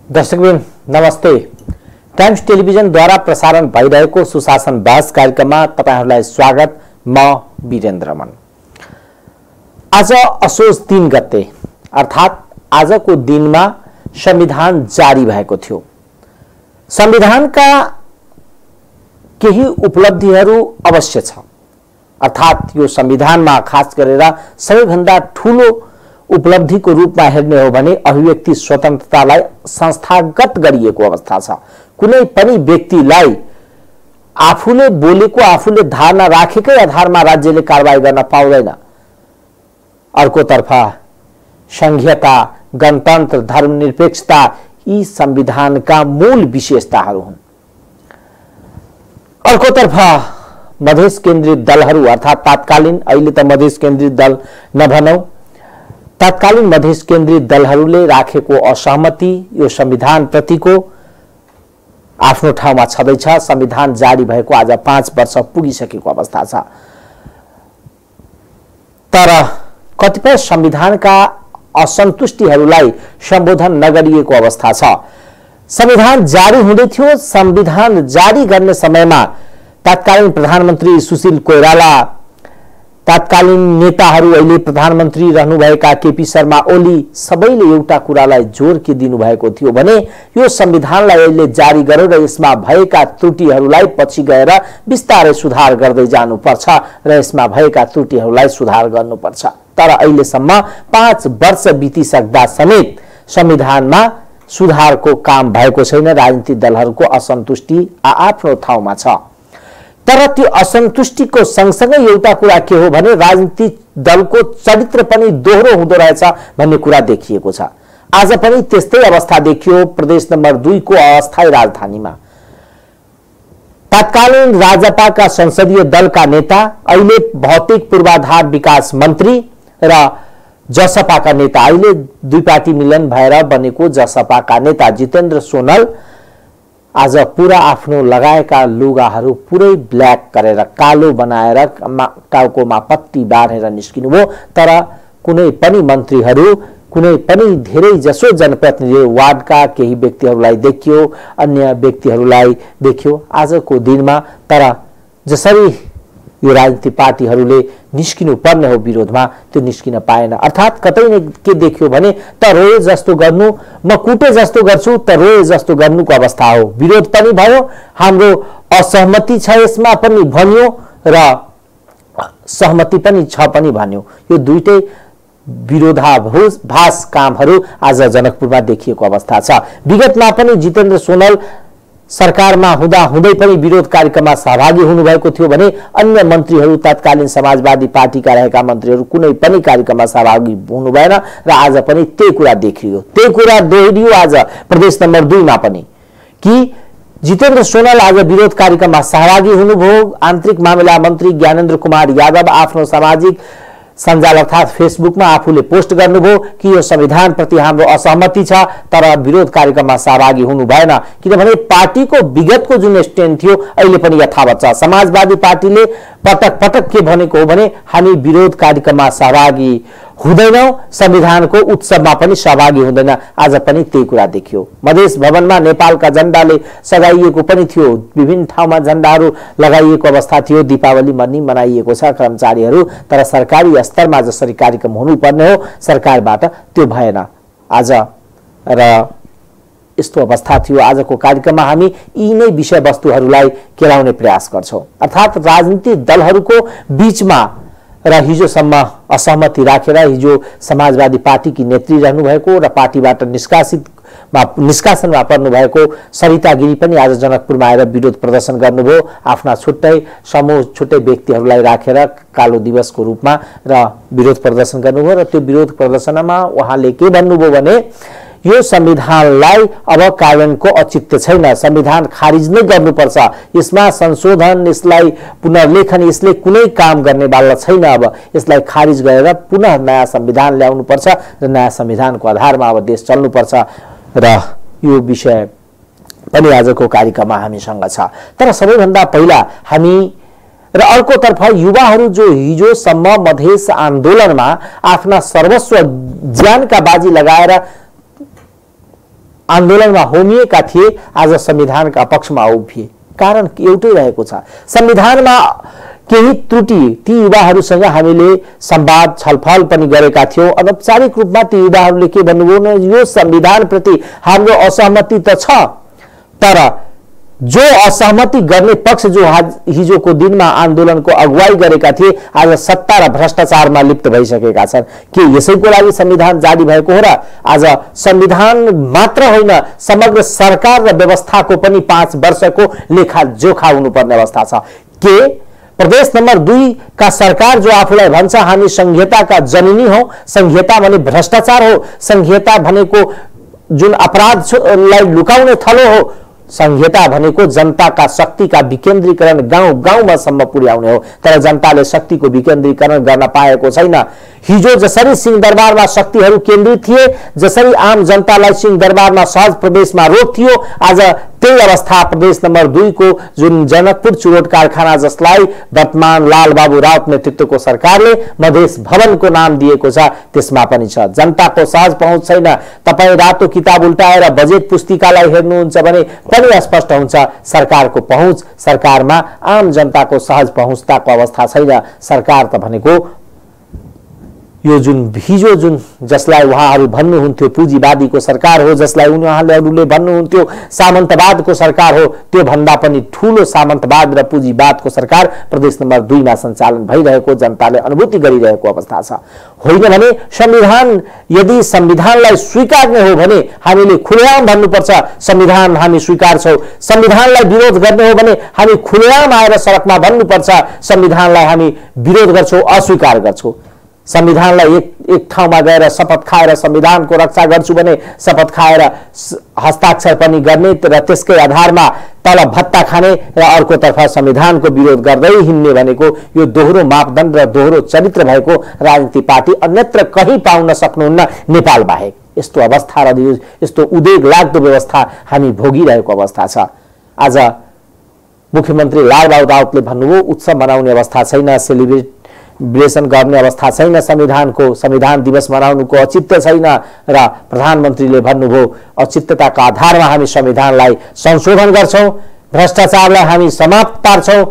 दर्शकबिन नमस्ते। टाइम्स टेलिभिजनद्वारा प्रसारण भइरहेको सुशासन बहस कार्यक्रममा तपाईहरुलाई स्वागत। म वीरेन्द्र मन। आज असोज 3 गते अर्थात आजको दिनमा संविधान जारी भएको थियो। संविधानका केही उपलब्धिहरू अवश्य छ, अर्थात यो संविधानमा खास गरेर सबैभन्दा ठूलो उपलब्धिको रूपमा हेर्ने हो भने अभिव्यक्ति स्वतन्त्रतालाई संस्थागत गरिएको अवस्था छ। कुनै पनि व्यक्तिलाई आफूले बोलेको आफूले धारणा राखेकै आधारमा राज्यले कारबाही गर्न पाउँदैन। अर्कोतर्फ संघीयता, गणतन्त्र, धर्मनिरपेक्षता यी संविधानका मूल विशेषताहरू हुन्। अर्कोतर्फ मधेस केन्द्रित दलहरू अर्थात तात्कालीन, अहिले त मधेस केन्द्रित दल नभनौं, तत्कालीन मधेस केन्द्रित दलहरूले राखेको असहमति यो संविधान प्रतिको आफ्नो ठाउँमा छँदैछ। संविधान जारी भएको आज 5 वर्ष पुगिसकेको अवस्था छ, तर कतिपय संविधानका असन्तुष्टिहरूलाई सम्बोधन नगरिएको अवस्था छ। संविधान जारी हुँदै थियो। संविधान जारी गर्ने समयमा तत्कालीन प्रधानमन्त्री सुशील कोइराला, तत्कालीन नेताहरू अहिले प्रधानमन्त्री रहनुभएका केपी शर्मा ओली सबैले एउटा कुरालाई जोड के दिनुभएको थियो भने यो संविधानलाई अहिले जारी गरेर यसमा भएका त्रुटिहरूलाई पछि गएर बिस्तारै सुधार गर्दै जानुपर्छ र यसमा भएका त्रुटिहरूलाई सुधार गर्नुपर्छ। तर अहिलेसम्म 5 वर्ष बितिसक्दा समेत संविधानमा सुधारको काम भएको छैन। राजनीतिक दलहरूको असन्तुष्टि आफ्नो ठाउँमा छ, तर त्यो असन्तुष्टिको सँगसँगै एउटा कुरा के हो भने राजनीतिक दलको चरित्र पनि दोहोरो हुँदो रहेछ भन्ने कुरा देखिएको छ। आज पनि त्यस्तै अवस्था देखियो प्रदेश नम्बर 2 को अस्थायी राजधानीमा। तत्कालीन राजपाका संसदीय दलका नेता, अहिले भौतिक पूर्वाधार विकास मन्त्री र जसपाका नेता, अहिले दुई पार्टी मिलन भएर बनेको जसपाका नेता जितेन्द्र सोनल आज पूरा आफ्नो लगाएका लुगाहरू पुरै ब्ल्याक गरेर कालो बनाएर टाउकोमा पट्टी बाँधेर निस्किनुभयो। तर कुनै पनि मन्त्रीहरू, कुनै पनि धेरै जसो जनप्रतिनिधि, वार्डका केही व्यक्तिहरूलाई देखियो, अन्य व्यक्तिहरूलाई देखियो आजको दिनमा। तर जसरी यो राजनीतिक पार्टीहरूले निस्किनु पर्ने हो विरोधमा, त्यो निस्किन पाएन। अर्थात कतै न के देखियो भने त रोए जस्तो गर्नु, म कुटे जस्तो गर्छु त रोए जस्तो गर्नुको अवस्था हो। विरोध पनि भयो, हाम्रो असहमति छ यसमा पनि भन्यो र सहमति पनि छ पनि भन्यो। यो दुईटै विरोधाभास कामहरू आज जनकपुरमा देखिएको अवस्था छ। विगतमा पनि जितेन्द्र सोनल सरकारमा हुँदा हुँदै पनि विरोध कार्यक्रममा सहभागी हुनुभएको थियो भने अन्य मन्त्रीहरू, तत्कालीन समाजवादी पार्टीका रहेका मन्त्रीहरू कुनै पनि कार्यक्रममा सहभागी हुनु भएन र आज पनि त्यही कुरा देखियो। त्यही कुरा दोहोरियो आज प्रदेश नम्बर 2 मा पनि कि जितेन्द्र सोनल आज विरोध कार्यक्रममा सहभागी हुनुभयो। आन्तरिक मामिला मन्त्री ज्ञानेन्द्र कुमार यादव आफ्नो सामाजिक सञ्जाल अर्थात फेसबुकमा आफूले पोस्ट गर्नुभयो कि यो संविधान प्रति हाम्रो असहमति छ, तर विरोध कार्यक्रममा सहभागी हुनु भएन। किनभने पार्टीको विगतको जुन स्ट्यान्ड थियो अहिले पनि यथावत छ। समाजवादी पार्टीले पटक पटक के भनेको हो भने हामी विरोध कार्यक्रममा सहभागी हुँदैनौं, संविधानको उत्सवमा पनि सहभागी हुँदैन। आज पनि त्यही कुरा देखियो। मधेस भवनमा नेपालका झण्डाले सजाइएको पनि थियो, विभिन्न ठाउँमा झण्डाहरू लगाइएको अवस्था थियो। दीपावली मनाइएको छ कर्मचारीहरू, तर सरकारी स्तरमा जसरी कार्यक्रम हुनुपर्ने हो सरकारबाट त्यो भएन आज। र यस्तो अवस्था थियो। आजको कार्यक्रममा हामी यी नै विषयवस्तुहरूलाई केलाउने प्रयास गर्छौं, अर्थात राजनीतिक दलहरूको बीचमा र हिजोसम्म असहमति राखेर हिजो समाजवादी पार्टीकी नेत्री रहनु भएको र पार्टीबाट निष्कासनमा पर्नु भएको सरिता गिरी पनि आज जनकपुरमा आएर विरोध प्रदर्शन गर्नुभयो। आफ्ना छुट्टै समूह, छुट्टै व्यक्तिहरूलाई राखेर कालो दिवसको रूपमा र विरोध प्रदर्शन गर्नुभयो। र त्यो विरोध प्रदर्शनमा उहाँले के भन्नुभयो भने यो संविधानलाई अब कार्यान्वयनको औचित्य छैन, संविधान खारिज नै गर्नुपर्छ, यसमा संशोधन, यसलाई पुनर्लेखन, यसले कुनै काम गर्ने वाला छैन। अब यसलाई खारिज गरेर पुनः नयाँ संविधान ल्याउनुपर्छ र नयाँ संविधानको आधारमा अब देश चल्नुपर्छ। र यो विषय पनि आजको कार्यक्रममा हामीसँग छ। तर सबैभन्दा पहिला हामी र अर्कोतर्फ युवाहरू जो हिजोसम्म मधेस आन्दोलनमा आफ्ना सर्वस्व ज्यानका बाजी लगाएर आन्दोलनमा होमिएका थिए आज संविधानका पक्षमा उभिए। कारण एउटै रहेको छ, संविधानमा केही त्रुटि ती युवाहरूसँग हामीले संवाद छलफल पनि गरेका थियौं। अनौपचारिक रूपमा ती युवाहरूले के भन्नुभयो, यो संविधानप्रति हाम्रो असहमति त छ, तर जो असहमति गर्ने पक्ष जो हिजोको दिनमा आन्दोलनको अगुवाई गरेका थिए आज सत्ता र भ्रष्टाचारमा लिप्त भइसकेका छन्। के यसैको लागि संविधान जारी भएको हो र? आज संविधान मात्र होइन, समग्र सरकार र व्यवस्थाको पनि 5 वर्षको लेखाजोखा हुनुपर्ने अवस्था छ। के प्रदेश नम्बर 2 का सरकार जो आफूलाई भन्छ हामी संहिताका जननी हौ, संहिता भने भ्रष्टाचार हो, संहिता भनेको जुन अपराधलाई लुकाउने थलो हो, संहिता भनेको जनताका शक्तिका विकेन्द्रीकरण गाउँ गाउँमासम्म पुर्याउने हो, तर जनताले शक्तिको विकेन्द्रीकरण गर्न पाएको छैन। हिजो जसरी सिंहदरबारमा शक्तिहरू केन्द्रित थिए, जसरी आम जनतालाई सिंहदरबारमा सहज प्रवेशमा रोक थियो, आज त्यही अवस्था प्रदेश नम्बर 2 को जुन जनकपुर चुरोट कारखाना जसलाई वर्तमान लालबाबु राउत नेतृत्वको सरकारले मधेस भवनको नाम दिएको छ त्यसमा पनि छ। जनताको सहज पहुँच छैन। तपाई रातो किताब उल्टाएर बजेट पुस्तिकालाई हेर्नुहुन्छ भने पनि स्पष्ट हुन्छ सरकारको पहुँच, सरकारमा आम जनताको सहज पहुँचताको अवस्था छैन। सरकार त भनेको यो जुन हिजो जुन जसलाई उहाँहरू भन्नुहुन्थ्यो पुँजीवादीको सरकार हो, जसलाई उनीहरूले भन्नुहुन्थ्यो सामन्तवादको सरकार हो, त्यो भन्दा पनि ठूलो सामन्तवाद र पुँजीवादको सरकार प्रदेश नम्बर 2 मा सञ्चालन भइरहेको जनताले अनुभूति गरिरहेको अवस्था छ। होइन भने संविधान, यदि संविधानलाई स्वीकार्ने हो भने हामीले खुलेआम भन्नुपर्छ संविधान हामी स्वीकार्छौं। संविधानलाई विरोध गर्ने हो भने हामी खुलेआम आएर सडकमा भन्नुपर्छ संविधानलाई हामी विरोध गर्छौं, अस्वीकार गर्छौं। संविधानलाई एक ठाउँमा गएर शपथ खाएर संविधानको रक्षा गर्छु भने शपथ खाएर हस्ताक्षर पनि गर्ने र त्यसकै आधारमा तल भत्ता खाने र अर्कोतर्फ संविधानको विरोध गर्दै हिँड्ने भनेको यो दोहोरो मापदण्ड र दोहोरो चरित्र भएको राजनीतिक पार्टी अन्यत्र कहीँ पाउन सक्नुहुन्न नेपाल बाहेक। यस्तो अवस्था र यस्तो उद्वेग लाग्दो व्यवस्था हामी भोगिरहेको अवस्था छ। आज मुख्यमन्त्री लालबाबु राउतले भन्नुभयो उत्सव मनाउने अवस्था छैन, सेलिब्रेसन गर्ने अवस्था छैन, संविधान दिवस मनाउनुको औचित्य छैन र प्रधानमन्त्रीले भन्नुभयो औचित्यताको आधारमा हामी संविधानलाई संशोधन गर्छौं, भ्रष्टाचारलाई हामी समाप्त पार्छौं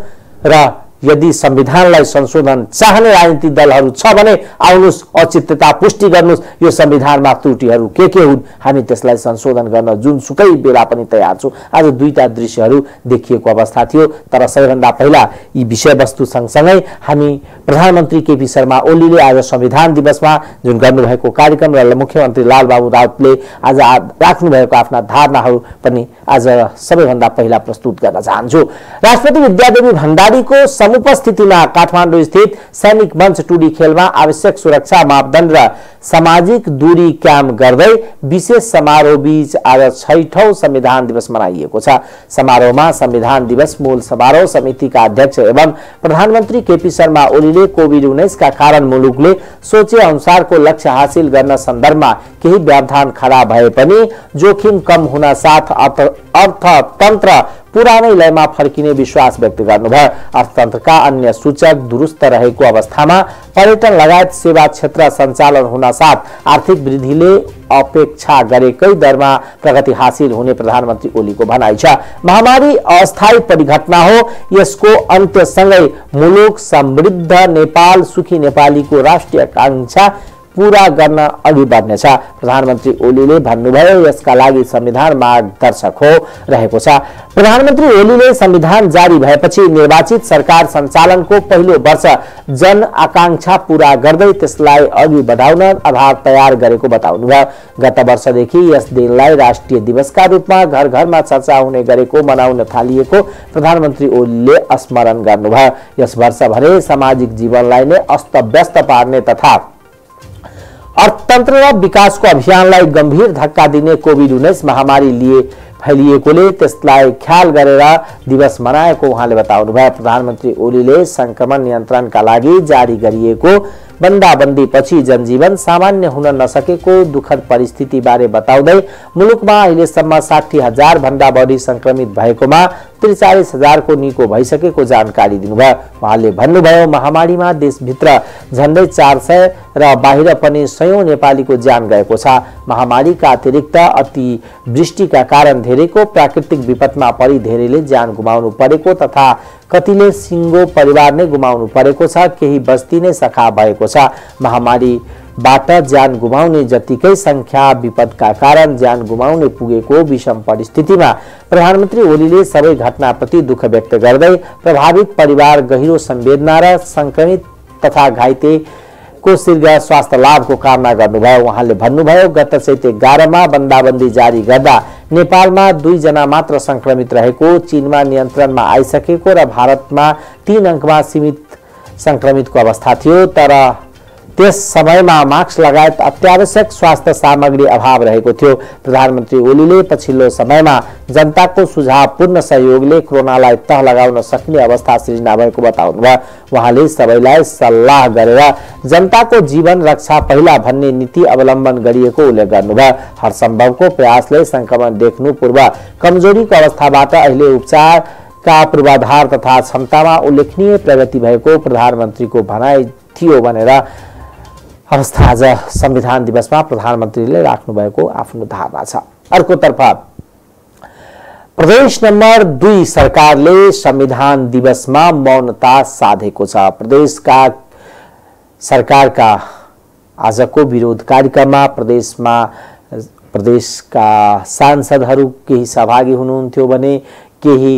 र यदि संविधानलाई संशोधन चाहने राजनीतिक दलहरू छ भने आउनुस् औचित्यता पुष्टि गर्नुस्, यो संविधानमा त्रुटिहरू के हुन् हामी त्यसलाई संशोधन गर्न जुनसुकै बेला पनि तयार छौं। आज दुईटा दृश्यहरू देखिएको अवस्था थियो, तर सबैभन्दा पहिला यी विषयवस्तु सँगसँगै हामी प्रधानमन्त्री केपी शर्मा ओलीले आज संविधान दिवसमा जुन गर्नुभएको कार्यक्रम र मुख्यमन्त्री लालबाबु राउतले आज राख्नुभएको आफ्ना धारणाहरू पनि आज सबैभन्दा पहिला प्रस्तुत गर्न चाहन्छु। राष्ट्रपति विद्यादेवी भण्डारीको उपस्थितिमा काठमाडौँ स्थित सैनिक मञ्च टुडी खेलमा आवश्यक सुरक्षा मापदण्ड र सामाजिक दूरी कायम गर्दै विशेष समारोह बीच आज 6औं संविधान दिवस मनाइएको छ। समारोहमा संविधान दिवस मूल समारोह समितिका अध्यक्ष एवं प्रधानमन्त्री केपी शर्मा ओलीले कोभिड-19 का कारण मुलुकले सोचे अनुसारको लक्ष्य हासिल गर्न सन्दर्भमा केही व्यवधान खडा भए पनि जोखिम कम हुन साथ अर्थतन्त्र पुरानै लयमा फर्किने विश्वास व्यक्त गर्नुभयो। अर्थतन्त्रका अन्य सूचक दुरुस्त रहेको अवस्थामा पर्यटन लगायत सेवा क्षेत्र सञ्चालन हुन साथ आर्थिक वृद्धिले अपेक्षा गरेकै दरमा प्रगति हासिल हुने प्रधानमन्त्री ओलीको भनाइ छ। महामारी अस्थायी परिघटना हो, यसको अन्त्यसँगै मुलुक समृद्ध नेपाल सुखी नेपालीको राष्ट्रिय आकांक्षा पूरा गर्न अघि बढ्नेछ। प्रधानमन्त्री ओलीले भन्नुभयो यसका लागि संविधान मार्गदर्शक हो रहेको छ। प्रधानमन्त्री ओलीले संविधान जारी भएपछि निर्वाचित सरकार सञ्चालनको पहिलो वर्ष जन आकांक्षा पूरा गर्दै त्यसलाई अघि बढाउन आधार तयार गरेको बताउनुभयो। गत वर्षदेखि यस दिनलाई राष्ट्रिय दिवसका रूपमा घर घरमा चर्चा हुने गरेको मनाउन थालिएको प्रधानमन्त्री ओलीले स्मरण गर्नुभयो। यस वर्ष भने सामाजिक जीवनलाई नै अस्तव्यस्त पार्ने तथा अर्थतन्त्र र विकासको अभियानलाई गम्भीर धक्का दिने कोभिड-19 महामारी लिए फैलिएकोले त्यसलाई ख्याल गरेर दिवस मनाएको उहाँले बताउनुभयो। प्रधानमन्त्री ओलीले संक्रमण नियन्त्रणका लागि जारी गरिएको बन्दाबन्दी पछि जनजीवन सामान्य हुन नसकेको दुखद परिस्थिति बारे बताउँदै मुलुकमा अहिलेसम्म 60,000 भन्दा बढी संक्रमित भएकोमा 43,000 को निको भइसकेको जानकारी दिनुभयो। उहाँले भन्नुभयो महामारीमा देशभित्र झन्डै 400 र बाहिर पनि 100 नेपालीको ज्यान गएको छ। महामारीका अतिरिक्त अतिवृष्टिका कारण धेरैको प्राकृतिक विपदमा परि धेरैले ज्यान गुमाउनु परेको तथा कतिले सिंगो परिवार नै गुमाउनु परेको छ। केही बस्ती नै सखा भएको छ। महामारीबाट ज्यान गुमाउने जतिकै संख्या विपदका कारण ज्यान गुमाउने पुगेको विषम परिस्थितिमा प्रधानमन्त्री ओलीले सबै घटनाप्रति दुःख व्यक्त गर्दै प्रभावित परिवार गहिरो संवेदना र संक्रमित तथा घाइते को शीघ्र स्वास्थ्य लाभको कामना गर्नुभयो। उहाँले भन्नुभयो गत चैत 11 मा बन्दाबन्दी जारी गर्दा नेपालमा 2 जना मात्र संक्रमित रहेको, चीनमा नियन्त्रणमा आइसकेको र भारतमा 3 अंकमा सीमित संक्रमितको अवस्था थियो। तर त्यस समयमा मास्क लगायत अत्यावश्यक स्वास्थ्य सामग्री अभाव रहेको थियो। प्रधानमन्त्री ओलीले पछिल्लो समयमा जनताको सुझावपूर्ण सहयोगले कोरोनालाई तह लगाउन सक्ने अवस्था सृजना भएको बताउनुभयो। उहाँले सबैलाई सल्लाह गरेर जनताको जीवन रक्षा पहिला भन्ने नीति अवलम्बन गरिएको उल्लेख गर्नुभयो। हरसम्भवको प्रयासले संक्रमण देख्नु पूर्व कमजोरीको अवस्थाबाट अहिले उपचारका पूर्वाधार तथा क्षमतामा उल्लेखनीय प्रगति भएको प्रधानमन्त्रीको भनाइ थियो भनेर अवस्था आज संविधान दिवसमा प्रधानमन्त्रीले राख्नु भएको आफ्नो धारणा छ। अर्कोतर्फ प्रदेश नम्बर 2 सरकारले संविधान दिवसमा मौनता साधेको छ। प्रदेशका सरकारका आजको विरोध कार्यक्रममा प्रदेशका सांसदहरू केही सहभागी हुनुहुन्थ्यो भने केही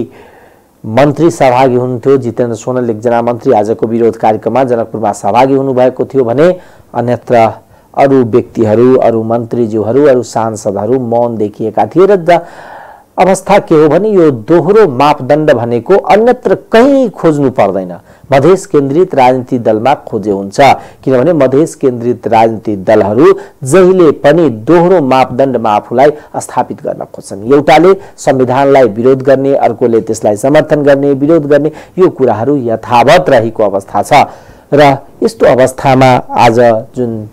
मन्त्री सहभागी हुनुहुन्थ्यो। जितेन्द्र सोनल एकजना मन्त्री आजको विरोध कार्यक्रममा जनकपुरमा सहभागी हुनुभएको थियो भने अन्यत्र अरू व्यक्तिहरू, अरू मन्त्रीज्यूहरू, अरू सांसदहरू मौन देखिएका थिए र अवस्था के हो भने यो दोहोरो मापदण्ड भनेको अन्यत्र कहीँ खोज्नु पर्दैन, मधेस केन्द्रित राजनीतिक दलमा खोजे हुन्छ। किनभने मधेस केन्द्रित राजनीतिक दलहरू जहिले पनि दोहोरो मापदण्डमा आफूलाई स्थापित गर्न खोज्छन्। एउटाले संविधानलाई विरोध गर्ने, अर्कोले त्यसलाई समर्थन गर्ने, विरोध गर्ने, यो कुराहरू यथावत रहेको अवस्था छ। र यस्तो अवस्थामा आज जुन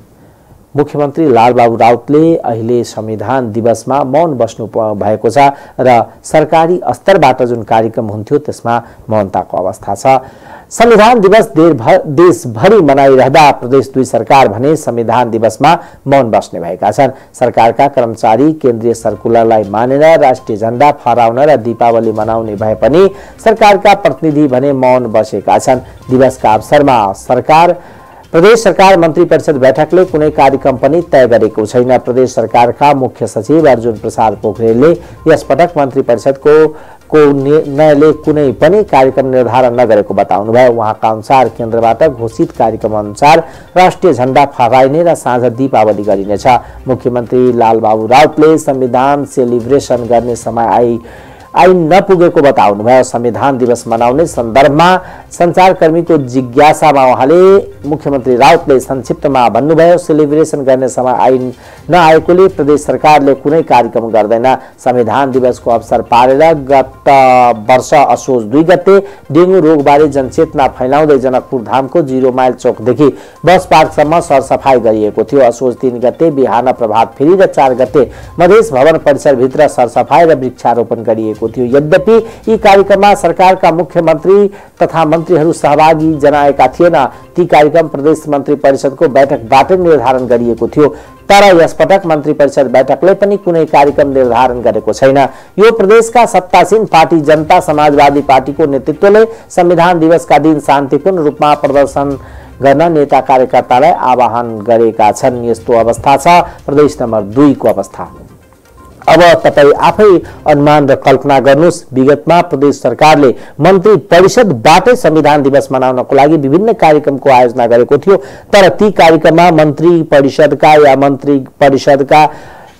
मुख्यमन्त्री लालबाबु राउतले अहिले संविधान दिवसमा मौन बस्नु भएको छ र सरकारी स्तरबाट जुन कार्यक्रम हुन्थ्यो त्यसमा मौनताको अवस्था छ। संविधान दिवस देशभरि मनाइरहँदा प्रदेश 2 सरकार भने संविधान दिवसमा मौन बस्ने भएका छन्। सरकारका कर्मचारी केन्द्रीय सर्कुलरलाई मानेर राष्ट्रिय झण्डा फहराउन र दीपावली मनाउने भए पनि सरकारका प्रतिनिधि भने मौन बसेका छन्। दिवसका अवसरमा प्रदेश सरकार मन्त्री परिषद बैठकले कुनै कार्यक्रम पनि तय गरेको छैन। प्रदेश सरकारका मुख्य सचिव अर्जुन प्रसाद पोखरेलले यसपटक मन्त्री परिषदको निर्णयले कुनै पनि कार्यक्रम निर्धारण नगरेको बताउनुभयो। उहाँका अनुसार केन्द्रबाट घोषित कार्यक्रम अनुसार राष्ट्रिय झण्डा फहराइने र साँझ दीपावली गरिनेछ। मुख्यमन्त्री लालबाबु राउतले संविधान सेलिब्रेसन गर्ने समय आइन नपुगेको बताउनुभयो। संविधान दिवस मनाउने सन्दर्भमा सञ्चारकर्मीको जिज्ञासामा उहाँले मुख्यमन्त्री राउतले संक्षिप्तमा भन्नुभयो सेलिब्रेसन गर्ने समय आइन नआएकोले प्रदेश सरकारले कुनै कार्यक्रम गर्दैन। संविधान दिवसको अवसर पारेर गत वर्ष असोज 2 गते डेंगू रोगबारे जनचेतना फैलाउँदै जनकपुर धामको 0 माइल चौकदेखि बस पार्कसम्म सरसफाई गरिएको थियो। असोज 3 गते बिहान प्रभात फेरी र 4 गते मधेस भवन परिसरभित्र सरसफाई र वृक्षारोपण गरिएको थियो। यद्यपि यी कार्यक्रममा सरकारका मुख्यमन्त्री तथा मन्त्रीहरू सहभागी जनाएका थिएन। ती कार्यक्रम प्रदेश मन्त्री परिषदको बैठकबाट निर्धारण गरिएको थियो। तर यसपटक मन्त्री परिषद बैठकले पनि कुनै कार्यक्रम निर्धारण गरेको छैन। यो प्रदेशका सत्तासीन पार्टी जनता समाजवादी पार्टीको नेतृत्वले संविधान दिवसका दिन शान्तिपूर्ण रूपमा प्रदर्शन गर्न नेता कार्यकर्तालाई आह्वान गरेका छन्। यस्तो अवस्था छ प्रदेश नम्बर 2 को अवस्था। अब तपाई आफै अनुमान र कल्पना गर्नुस्। विगतमा प्रदेश सरकारले मन्त्री परिषदबाटै संविधान दिवस मनाउनको लागि विभिन्न कार्यक्रमको आयोजना गरेको थियो। तर ती कार्यक्रममा मन्त्री परिषदका या मन्त्री परिषदका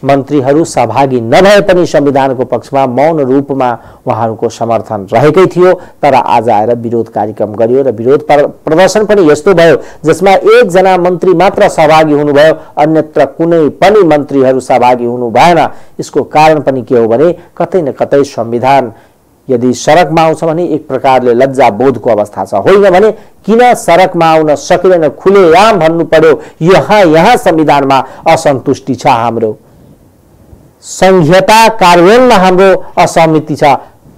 मन्त्रीहरू सहभागी नभए पनि संविधानको पक्षमा मौन रूपमा उहाँहरूको समर्थन रहेकै थियो। तर आज आएर विरोध कार्यक्रम गरियो र विरोध प्रदर्शन पनि यस्तो भयो जसमा 1 जना मन्त्री मात्र सहभागी हुनुभयो, अन्यत्र कुनै पनि मन्त्रीहरू सहभागी हुनु भएन। यसको कारण पनि के हो भने कतै न कतै संविधान यदि सडकमा आउँछ भने एक प्रकारले लज्जा बोधको अवस्था छ। होइन भने किन सडकमा आउन सकिँदैन, खुलेआम भन्नु पर्यो यहाँ संविधानमा असन्तुष्टि छ, हाम्रो संहिता कार्यान्वयनमा हाम्रो असहमति छ।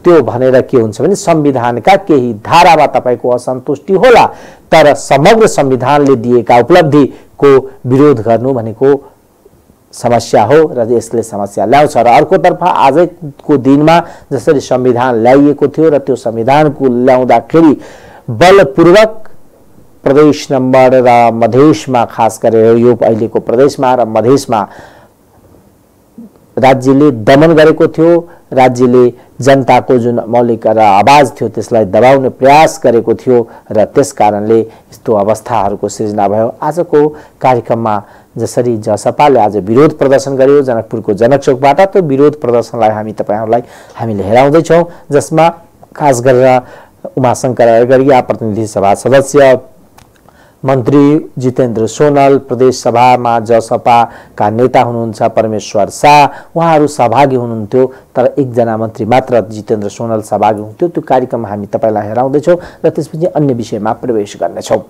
त्यो भनेर के हुन्छ भने संविधानका केही धारामा तपाईको असन्तुष्टि होला, तर समग्र संविधानले दिएका उपलब्धिको विरोध गर्नु भनेको समस्या हो र यसले समस्या ल्याउँछ। र अर्कोतर्फ आजको दिनमा जसरी संविधान ल्याइएको थियो र त्यो संविधानको ल्याउँदाखेरि बलपूर्वक प्रदेश नम्बर र मधेसमा खास गरेर यो अहिलेको प्रदेशमा र मधेसमा राज्यले दमन गरेको थियो, राज्यले जनताको जुन मौलिक र आवाज थियो त्यसलाई दबाउने प्रयास गरेको थियो र त्यसकारणले यस्तो अवस्थाहरूको सृजना भयो। आजको कार्यक्रममा जसरी जसपाले आज विरोध प्रदर्शन गर्यो जनकपुरको जनकचौकबाट, त्यो विरोध प्रदर्शनलाई हामीले हेराउँदैछौँ, जसमा खास गरेर उमाशंकर अयगरिया प्रतिनिधि सभा सदस्य, मन्त्री जितेन्द्र सोनल, प्रदेश सभामा जसपाका नेता हुनुहुन्छ परमेश्वर शाह, उहाँहरू सहभागी हुनुहुन्थ्यो, तर एकजना मन्त्री मात्र जितेन्द्र सोनल सहभागी हुनुहुन्थ्यो। त्यो कार्यक्रम हामी तपाईलाई हेराउँदैछौँ र त्यसपछि अन्य विषयमा प्रवेश गर्नेछौँ।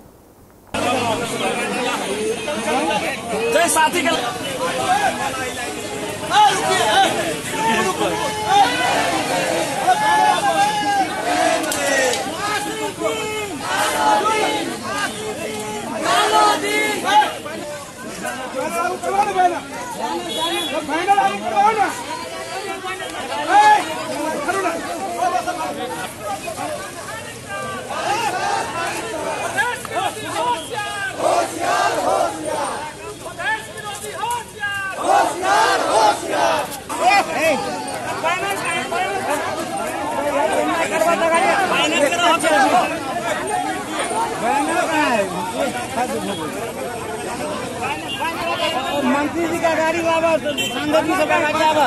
मंत्री जी का गाड़ी बाबा सांसद की सभा का क्या बा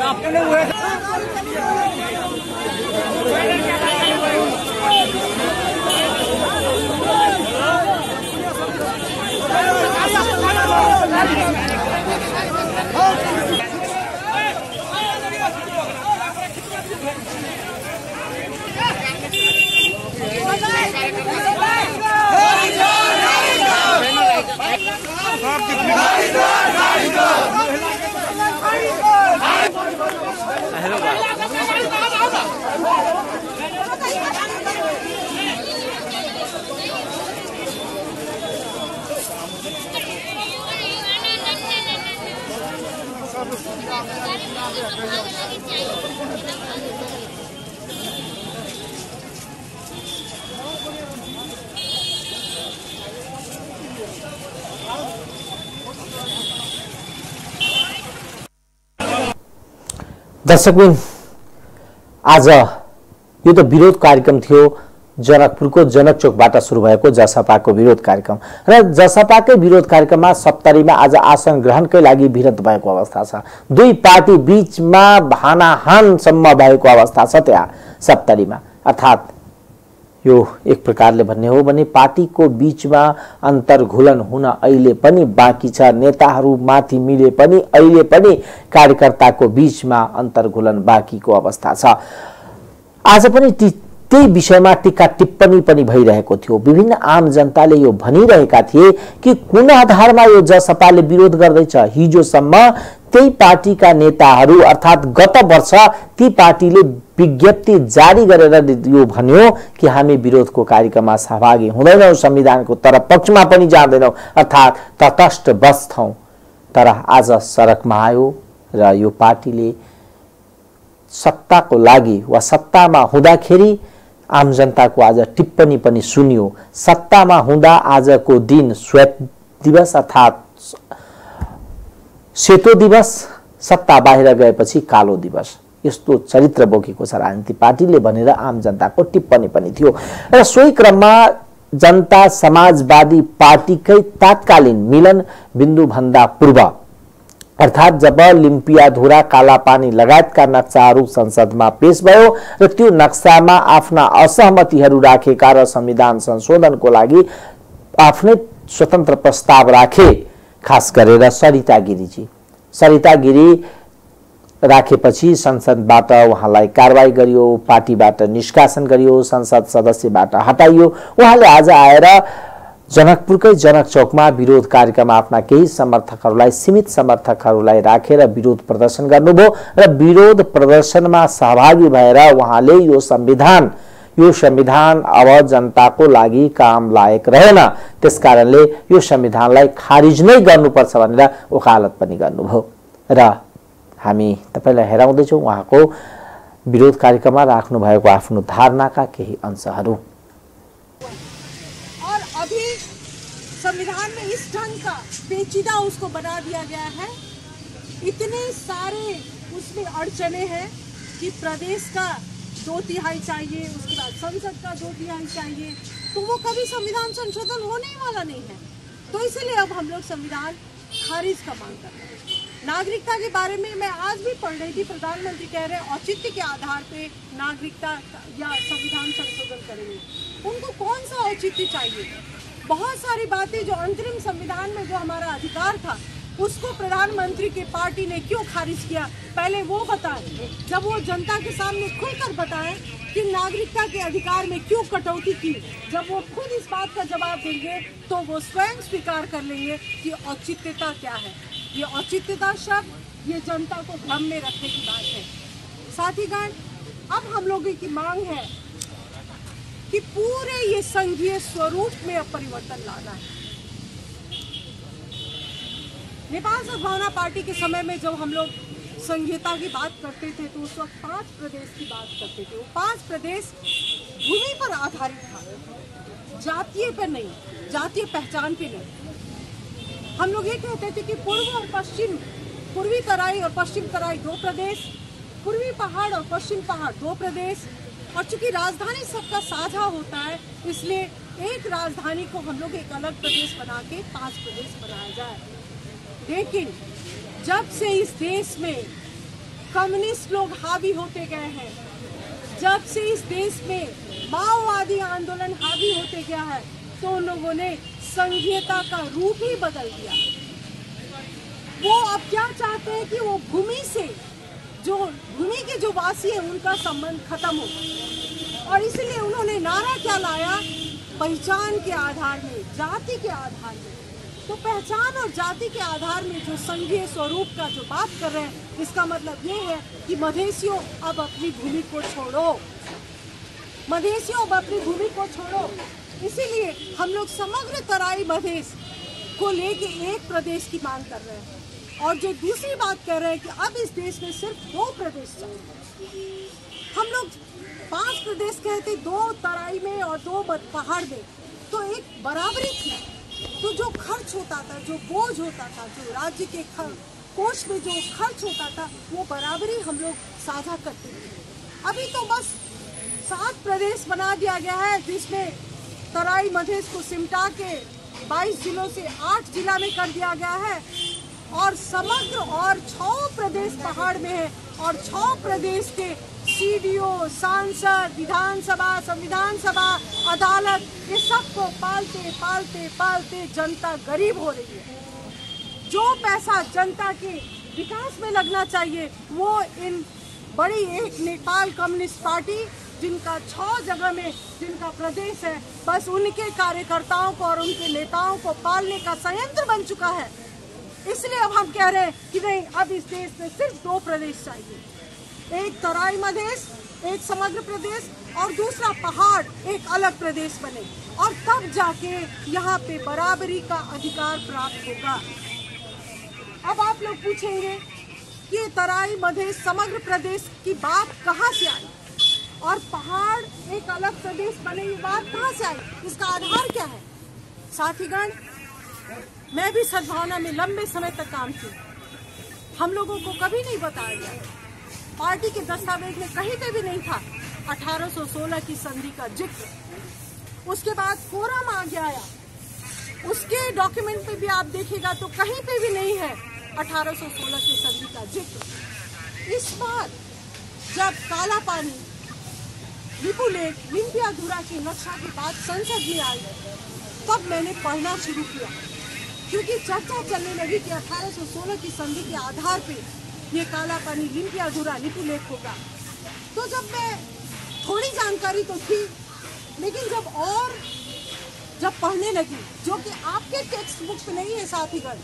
अपने हुए दर्शकबिन, आज यो त विरोध कार्यक्रम थियो, जनकपुरको जनकचौकबाट सुरु भएको जसपाको विरोध कार्यक्रम र जसपाकै विरोध कार्यक्रममा सप्तरीमा आज आसन ग्रहणकै लागि भिडन्त भएको अवस्था छ। दुई पार्टी बीचमा हानाहानसम्म भएको अवस्था छ त्यहाँ सप्तरीमा। अर्थात् यो एक प्रकारले भन्ने हो भने पार्टीको बीचमा अन्तर्घुलन हुन अहिले पनि बाँकी छ। नेताहरू माथि मिले पनि अहिले पनि कार्यकर्ताको बीचमा अन्तर्घुलन बाँकीको अवस्था छ। आज पनि त्यही विषयमा टीका टिप्पणी पनि भइरहेको थियो। विभिन्न आम जनताले यो भनिरहेका थिए कि कुन आधारमा यो जसपाले विरोध गर्दैछ। हिजोसम्म त्यही पार्टीका नेताहरू अर्थात् गत वर्ष ती पार्टीले विज्ञप्ति जारी गरेर यो भन्यो कि हामी विरोधको कार्यक्रममा सहभागी हुँदैनौँ, संविधानको तरफ पक्षमा पनि जाँदैनौँ, अर्थात् तटस्थ बस्छौँ। तर आज सडकमा आयो र यो पार्टीले सत्ताको लागि वा सत्तामा हुँदाखेरि आम जनताको आज टिप्पणी पनि सुनियो। सत्तामा हुँदा आजको दिन श्वेत दिवस अर्थात् सेतो दिवस, सत्ता बाहिर गएपछि कालो दिवस, यस्तो चरित्र बोकेको छ राजनीति पार्टीले भनेर आम जनताको टिप्पणी पनि थियो। र सोही क्रममा जनता समाजवादी पार्टीकै तात्कालीन मिलन बिन्दु भन्दा पूर्व अर्थात् जब लिम्पियाधुरा, कालापानी लगायतका नक्साहरू संसदमा पेश भयो र त्यो नक्सामा आफ्ना असहमतिहरू राखेका र संविधान संशोधनको लागि आफ्नै स्वतन्त्र प्रस्ताव राखे, खास गरेर सरिता गिरी राखेपछि संसदबाट उहाँलाई कारबाही गरियो, पार्टीबाट निष्कासन गरियो, संसद सदस्यबाट हटाइयो। उहाँले आज आएर जनकपुरकै जनक चौकमा विरोध कार्यक्रम आफ्ना केही समर्थकहरूलाई सीमित समर्थकहरूलाई राखेर विरोध प्रदर्शन गर्नुभयो र विरोध प्रदर्शनमा सहभागी भएर उहाँले यो संविधान अब जनताको लागि काम लायक रहेन, त्यसकारणले यो संविधानलाई खारिज नै गर्नुपर्छ भनेर वकालत पनि गर्नुभयो। र हामी तपाईलाई हेराउँदैछौँ उहाँको विरोध कार्यक्रममा राख्नु भएको आफ्नो धारणाका केही अंशहरू। और अभी संविधान में इस ढंग का पेचीदा उसको बना दिया गया है, इतने सारे उसमें अड़चने हैं कि प्रदेश का 2/3 चाहिए, उसके बाद संसद का 2/3 चाहिए, तो वो कभी संविधान संशोधन होने वाला नहीं है। तो इसलिए अब हम लोग संविधान खारिज का मांग कर रहे हैं। नागरिकता के बारे में मैं आज भी पढ़ रही थी, प्रधानमंत्री कह रहे हैं औचित्य के आधार पे नागरिकता या संविधान संशोधन करेंगे। उनको कौन सा औचित्य चाहिए? बहुत सारी बातें जो अंतरिम संविधान में जो हमारा अधिकार था उसको प्रधानमंत्री के पार्टी ने क्यों खारिज किया, पहले वो बताएं। जब वो जनता के सामने खुलकर बताएं कि नागरिकता के अधिकार में क्यों कटौती की, जब वो खुद इस बात का जवाब देंगे तो वो स्वयं स्वीकार कर लेंगे कि औचित्यता क्या है। ये औचित्यता शब्द ये जनता को भ्रम में रखने की बात है। साथीगण, अब हम लोगों की मांग है कि पूरे ये संघीय स्वरूप में अब परिवर्तन लाना है। नेपाल सद्भावना पार्टी के समय में जब हम लोग संघीयता की बात करते थे तो उस वक्त 5 प्रदेश की बात करते थे। वो 5 प्रदेश भूमि पर आधारित था, जातीय पर नहीं, जातीय पहचान पे नहीं। हम लोग ये कहते थे कि पूर्व और पश्चिम, पूर्वी तराई और पश्चिम तराई 2 प्रदेश, पूर्वी पहाड़ और पश्चिम पहाड़ 2 प्रदेश, और चूंकि राजधानी सबका साझा होता है इसलिए एक राजधानी को हम लोग एक अलग प्रदेश बना के 5 प्रदेश बनाया जाए। लेकिन जब से इस देश में कम्युनिस्ट लोग हावी होते गए हैं, जब से इस देश में माओवादी आंदोलन हावी होते गया है, तो उन लोगों ने संघीयता का रूप ही बदल दिया। वो अब क्या चाहते हैं कि वो भूमि से भूमि के जो वासी है उनका संबंध खत्म हो, और इसलिए उन्होंने नारा क्या लाया, पहचान के आधार में, जाति के आधार में। तो पहचान और जाति के आधार में जो संघीय स्वरूप का जो बात कर रहे हैं, इसका मतलब ये है कि मधेसियों अब अपनी भूमि को छोड़ो, मधेसियों अब अपनी भूमि को छोड़ो। इसीलिए हम लोग समग्र तराई मधेश को लेके एक प्रदेश की मांग कर रहे हैं। और जो दूसरी बात कह रहे हैं कि अब इस देश में सिर्फ 2 प्रदेश चाहिए। हम लोग 5 प्रदेश कहते, 2 तराई में और 2 पहाड़ में, तो एक बराबरी थी। तो जो खर्च होता था, जो बोझ होता था, जो राज्य के कोष में जो खर्च होता था, वो बराबरी हम लोग साझा करते थे। अभी तो बस 7 प्रदेश बना दिया गया है, जिसमें तराई मधेश को सिमटा के 22 जिलों से 8 जिला में कर दिया गया है, और समग्र और 6 प्रदेश पहाड़ में है, और 6 प्रदेश के सीडीओ, सांसद, विधानसभा, संविधान सभा, अदालत, ये सबको पालते पालते पालते जनता गरीब हो रही है। जो पैसा जनता के विकास में लगना चाहिए वो इन बड़ी एक नेपाल कम्युनिस्ट पार्टी, जिनका 6 जगह में जिनका प्रदेश है, बस उनके कार्यकर्ताओं को और उनके नेताओं को पालने का संयंत्र बन चुका है। इसलिए अब हम कह रहे हैं कि नहीं, अब इस देश में सिर्फ 2 प्रदेश चाहिए, एक तराई मधेश, एक समग्र प्रदेश, और दूसरा पहाड़ एक अलग प्रदेश बने, और तब जाके यहाँ पे बराबरी का अधिकार प्राप्त होगा। अब आप लोग पूछेंगे कि तराई मधेश समग्र प्रदेश की बात कहाँ से आई, और पहाड़ एक अलग प्रदेश बने ये बात कहाँ से आई, इसका आधार क्या है? साथीगण, मैं भी सद्भावना में लंबे समय तक काम की, हम लोगों को कभी नहीं बताया गया, पार्टी के दस्तावेज में कहीं पे भी नहीं था 1816 की संधि का जिक्र। उसके बाद फोरम आ गया, उसके डॉक्यूमेंट पे भी आप देखिएगा तो कहीं पे भी नहीं है 1816 की संधि का जिक्र। इस बार जब काला पानी, लिपुलेख, लिम्पियाधुरा की नक्शा की बात संसद में आई, तब मैंने पढ़ना शुरू किया, क्योंकि चर्चा चलने लगी कि 1816 की संधि के आधार पे ये काला पानी, लिम्पियाधुरा, लिपुलेख होगा। तो जब मैं थोड़ी जानकारी तो थी, लेकिन जब और जब पढ़ने लगी, जो कि आपके टेक्स्ट बुक में नहीं है साथीगण,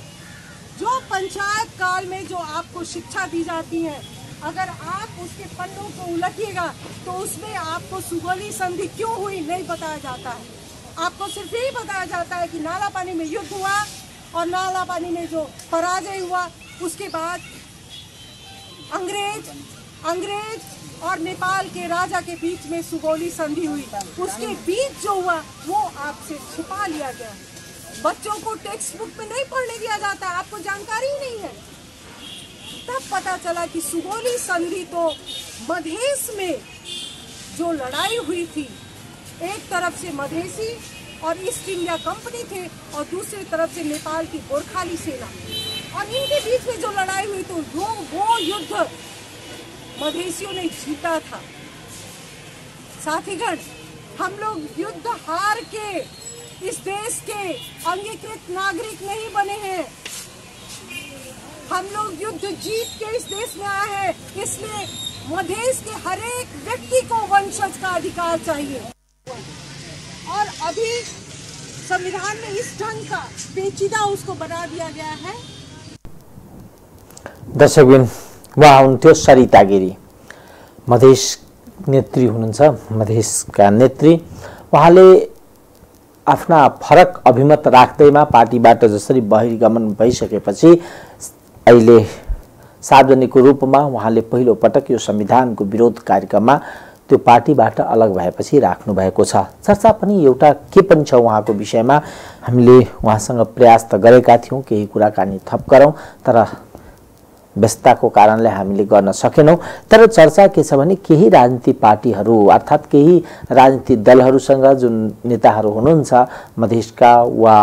जो पंचायत काल में जो आपको शिक्षा दी जाती है, अगर आप उसके पन्नों को उलटिएगा तो उसमें आपको सुगौली संधि क्यों हुई नहीं बताया जाता है। आपको सिर्फ यही बताया जाता है कि नाला पानी में युद्ध हुआ और नाला पानी में जो पराजय हुआ, उसके बाद अंग्रेज और नेपाल के राजा के बीच में सुगौली संधि हुई। उसके बीच जो हुआ वो आपसे छिपा लिया गया। बच्चों को टेक्स्ट बुक में नहीं पढ़ने दिया जाता, आपको जानकारी ही नहीं है। तब पता चला कि सुगौली संधि तो मधेश में जो लड़ाई हुई थी, एक तरफ से मधेसी और ईस्ट इंडिया कंपनी थे और दूसरी तरफ से नेपाल की गोरखाली सेना, और इनके बीच में जो लड़ाई हुई तो वो युद्ध मधेसियों ने जीता था। साथीगण, हम लोग युद्ध हार के इस देश के अंगीकृत नागरिक नहीं बने हैं, हम लोग युद्ध जीत के इस देश में आए हैं। इसलिए मधेश के हर एक व्यक्ति को वंशज का अधिकार चाहिए। और अभी संविधान में इस ढंग का पेचीदा उसको बना दिया गया है। दर्शकबिन, उहाँ हुनुहुन्थ्यो सरिता गिरी, मधेस नेत्री हुनुहुन्छ, मधेसका नेत्री। उहाँले आफ्ना फरक अभिमत राख्दैमा पार्टीबाट जसरी बहिर्गमन भइसकेपछि अहिले सार्वजनिक रूपमा उहाँले पहिलो पटक यो संविधानको विरोध कार्यक्रममा त्यो पार्टीबाट अलग भएपछि राख्नु भएको छ। चर्चा पनि एउटा के पनि छ उहाँको विषयमा। हामीले उहाँसँग प्रयास त गरेका थियौं केही कुराकानी थप गरौँ, तर व्यस्तताको कारणले हामीले गर्न सकेनौं। तर चर्चा के छ भने केही राजनीतिक पार्टीहरू अर्थात् केही राजनीतिक दलहरूसँग जुन नेताहरू हुनुहुन्छ मधेसका वा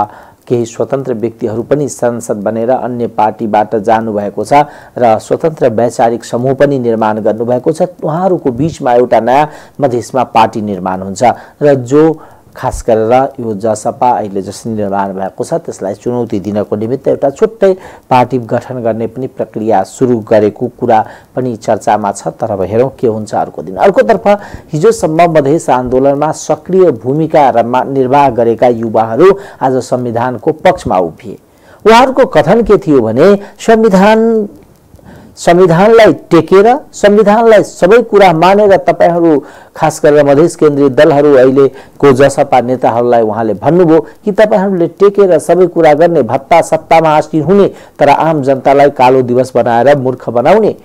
केही स्वतन्त्र व्यक्तिहरू पनि सांसद बनेर अन्य पार्टीबाट जानुभएको छ र स्वतन्त्र वैचारिक समूह पनि निर्माण गर्नुभएको छ। उहाँहरूको बीचमा एउटा नयाँ मधेसमा पार्टी निर्माण हुन्छ र जो खास गरेर यो जसपा अहिले जसरी निर्माण भएको छ त्यसलाई चुनौती दिनको निमित्त एउटा छुट्टै पार्टी गठन गर्ने पनि प्रक्रिया सुरु गरेको कुरा पनि चर्चामा छ। तर अब हेरौँ के हुन्छ अर्को दिन। अर्कोतर्फ हिजोसम्म मधेस आन्दोलनमा सक्रिय भूमिका निर्वाह गरेका युवाहरू आज संविधानको पक्षमा उभिए। उहाँहरूको कथन के थियो भने संविधानलाई टेकेर संविधानलाई सबै कुरा मानेर तपाईहरू खास गरेर मधेस केन्द्रीय दलहरू अहिलेको जसपा नेताहरूलाई उहाँले भन्नुभयो कि तपाईहरूले टेकेर सबै कुरा गर्ने, भत्ता सत्तामा आसीन हुने तर आम जनतालाई कालो दिवस बनाएर मूर्ख बनाउने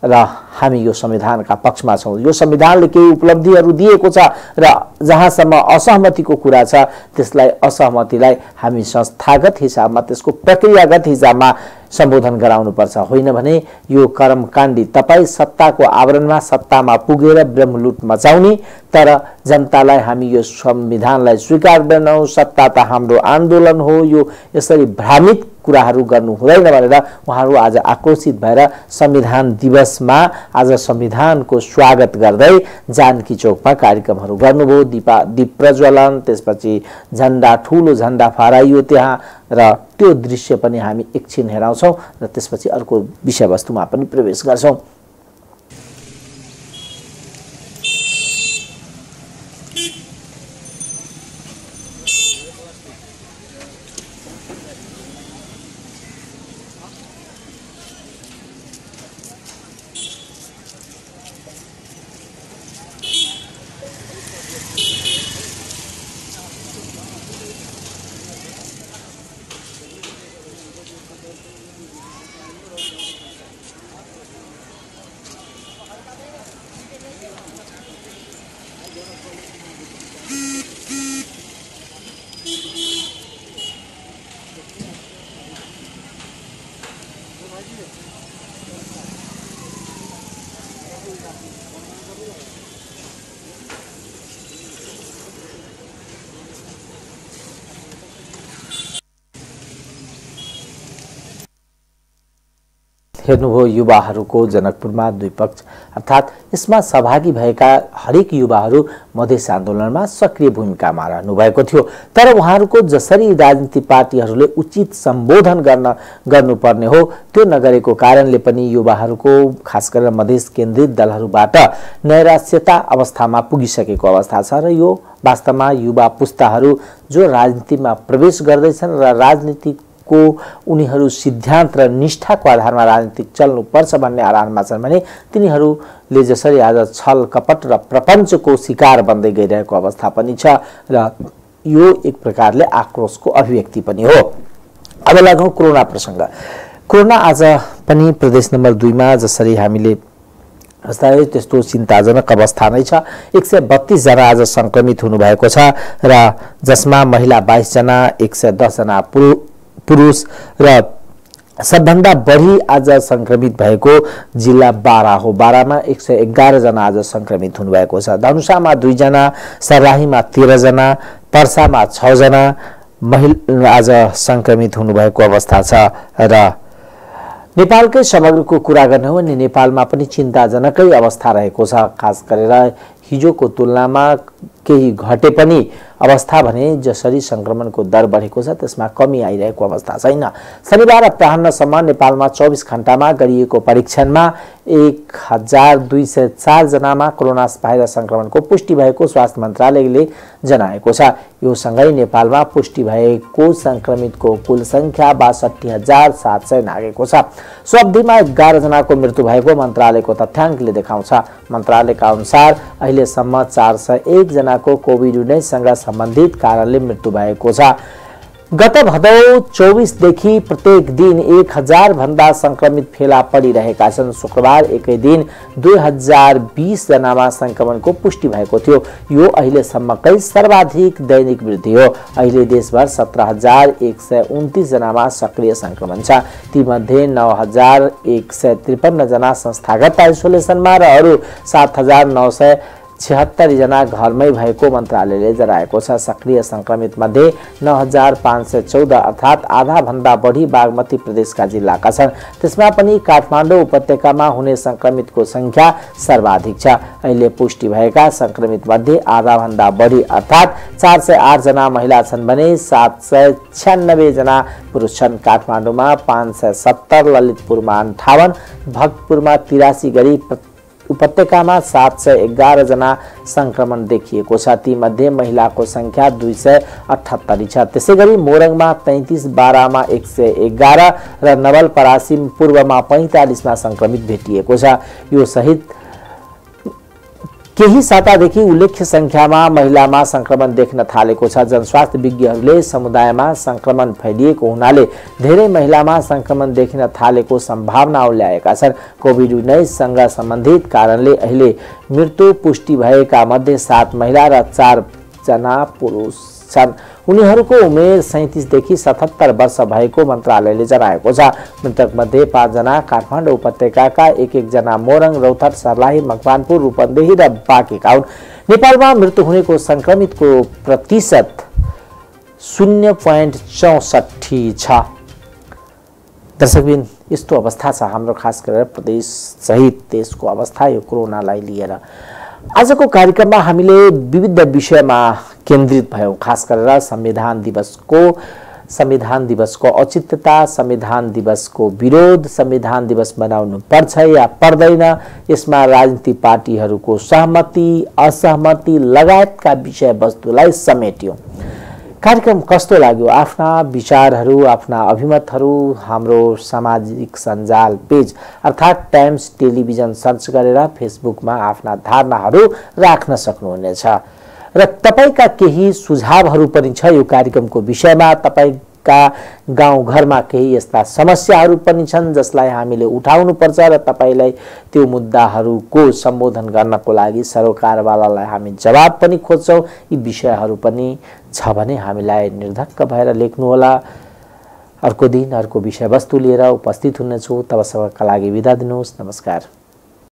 र हामी यो संविधानका पक्षमा छौं। यो संविधानले केही उपलब्धिहरू दिएको छ र जहाँसम्म असहमतिको कुरा छ त्यसलाई असहमतिलाई हामी संस्थागत हिसाबमा त्यसको प्रक्रियागत हिसाबमा सम्बोधन गराउनुपर्छ। होइन भने यो कर्मकाण्डी तपाई सत्ताको आवरणमा सत्तामा पुगेर ब्रह्मलुट मचाउने तर जनतालाई हामी यो संविधानलाई स्वीकार्दैनौं, सत्ता त हाम्रो आन्दोलन हो, यो यसरी भ्रामित कुराहरू गर्नु हुँदैन भनेर उहाँहरू आज आक्रोशित भएर संविधान दिवसमा आज संविधानको स्वागत गर्दै जानकी चौकमा कार्यक्रमहरू गर्नुभयो। दीप प्रज्वलन, त्यसपछि झण्डा ठूलो झण्डा फहराइयो त्यहाँ र त्यो दृश्य पनि हामी एकछिन हेराउँछौं र त्यसपछि अर्को विषयवस्तुमा पनि प्रवेश गर्छौं। हेर्नुभयो युवाहरूको जनकपुरमा दुई पक्ष अर्थात् यसमा सहभागी भएका हरेक युवाहरू मधेस आन्दोलनमा सक्रिय भूमिकामा रहनु भएको थियो। तर उहाँहरूको जसरी राजनीतिक पार्टीहरूले उचित सम्बोधन गर्नुपर्ने हो त्यो नगरेको कारणले पनि युवाहरूको खास गरेर मधेस केन्द्रित दलहरूबाट नैराश्यता अवस्थामा पुगिसकेको अवस्था छ र यो वास्तवमा युवा पुस्ताहरू जो राजनीतिमा प्रवेश गर्दैछन् र राजनीतिको उनीहरू सिद्धान्त र निष्ठाको आधारमा राजनीतिक चल्नुपर्छ भन्ने आधारमा छन् भने तिनीहरूले जसरी आज छल कपट र प्रपञ्चको शिकार बन्दै गइरहेको अवस्था पनि छ र यो एक प्रकारले आक्रोशको अभिव्यक्ति पनि हो। अब लागौं कोरोना प्रसंग। कोरोना आज पनि प्रदेश नम्बर 2 मा जसरी हामीले अस्तारै त्यस्तो चिन्ताजनक अवस्था नै छ। 132 जना आज संक्रमित हुनुभएको छ र जसमा महिला 22 जना, 110 जना पुरुष र सबभन्दा बढी आज संक्रमित भएको जिल्ला बारा हो। बारामा 111 जना आज संक्रमित हुनुभएको छ। धनुषामा 2 जना, सर्लाहीमा 13 जना, पर्सामा 6 जना महिला आज संक्रमित हुनुभएको अवस्था छ र नेपालकै समग्रको कुरा गर्ने हो भने नेपालमा पनि चिन्ताजनकै अवस्था रहेको छ। खास गरेर हिजोको तुलनामा केही घटे पनि अवस्था भने जसरी संक्रमणको दर बढेको छ त्यसमा कमी आइरहेको अवस्था छैन। शनिबार अपराह्नसम्म नेपालमा 24 घण्टामा गरिएको परीक्षणमा 1204 जनामा कोरोना भाइरस संक्रमणको पुष्टि भएको स्वास्थ्य मन्त्रालयले जनाएको छ। यो सँगै नेपालमा पुष्टि भएको संक्रमितको कुल संख्या 62700 नागेको छ। सो अवधिमा 11 जनाको मृत्यु भएको मन्त्रालयको तथ्याङ्कले देखाउँछ। मन्त्रालयका अनुसार अहिलेसम्म 401 जनाको कोभिड-19 सँग सम्बन्धित कारणले मृत्यु भएको छ। गत भदौ 24 देखि प्रत्येक दिन 1000 भन्दा संक्रमित फेला परिरहेका छन्। शुक्रबार एकै दिन 2020 जनामा संक्रमणको पुष्टि भएको थियो। यो अहिलेसम्मकै सर्वाधिक दैनिक वृद्धि हो। अहिले देशभर 17129 जनामा सक्रिय संक्रमण छ। तीमध्ये 9153 जना संस्थागत आइसोलेसनमा र अरु 7976 जना घरमै भएको मन्त्रालयले जनाएको छ। सक्रिय संक्रमित मध्ये 9514 अर्थात् आधा भन्दा बढी बागमती प्रदेशका जिल्लाका छन्। त्यसमा पनि काठमाडौँ उपत्यकामा हुने संक्रमितको संख्या सर्वाधिक छ। अहिले पुष्टि भएका संक्रमित मध्ये आधा भन्दा बढी अर्थात् 408 जना महिला छन् भने 796 जना पुरुष छन्। काठमाडौँमा 570, ललितपुरमा 58, भक्तपुरमा 83 गरी उपत्यकामा 711 जना संक्रमण देखिएको छ। ती मध्ये महिलाको संख्या 278 छ। त्यसैगरी मोरङमा 33, बारामा 111 र नवलपरासी पूर्वमा 45 मा संक्रमित भेटिएको छ। यो सहित केही सातादेखि उल्लेख्य संख्यामा महिलामा संक्रमण देख्न थालेको छ। जनस्वास्थ्य विज्ञहरूले समुदायमा संक्रमण फैलिएको हुनाले धेरै महिलामा संक्रमण देखिन थालेको सम्भावना उल्याएका छन्। कोभिड-19 सँग सम्बन्धित कारणले अहिले मृत्यु पुष्टि भएका मध्ये 7 महिला र 4 जना पुरुष छन्। उनीहरूको उमेर 37 देखि 77 वर्ष भएको मन्त्रालयले जनाएको छ। मृतक मध्ये 5 जना काठमाडौँ उपत्यकाका, 1 जना मोरङ, रौतहट, सर्लाही, मकवानपुर, रूपन्देही र बाँकेका हुन्। नेपालमा मृत्यु हुनेको संक्रमितको प्रतिशत 0.64 छ। दर्शकबिन यस्तो अवस्था छ हाम्रो खास गरेर प्रदेश सहित देशको अवस्था यो कोरोनालाई लिएर। आजको कार्यक्रममा हामीले विविध विषयमा केन्द्रित भयौं। खास गरेर संविधान दिवसको औचित्यता, संविधान दिवसको विरोध, संविधान दिवस मनाउनु पर्छ या पर्दैन, यसमा राजनीतिक पार्टीहरूको सहमति असहमति लगायतका विषयवस्तुलाई समेट्यौं। कार्यक्रम कस्तो लाग्यो? आफ्ना विचारहरू, आफ्ना अभिमतहरू हाम्रो सामाजिक सञ्जाल पेज अर्थात् टाइम्स टेलिभिजन सर्च गरेर फेसबुकमा आफ्ना धारणाहरू राख्न सक्नुहुनेछ। र तपाईका केही सुझावहरू पनि छ यो कार्यक्रमको विषयमा। तपाईका गाउँघरमा केही यस्ता समस्याहरू पनि छन् जसलाई हामीले उठाउनु पर्छ र तपाईलाई त्यो मुद्दाहरूको सम्बोधन गर्नको लागि सरकारवालालाई हामी जवाब पनि खोज्छौं। यी विषयहरू पनि छ भने हामीलाई निर्धक्क भएर लेख्नुहोला। अर्को दिन अर्को विषयवस्तु लिएर उपस्थित हुनेछु। तबसम्मका लागि बिदा दिनुहोस्। नमस्कार।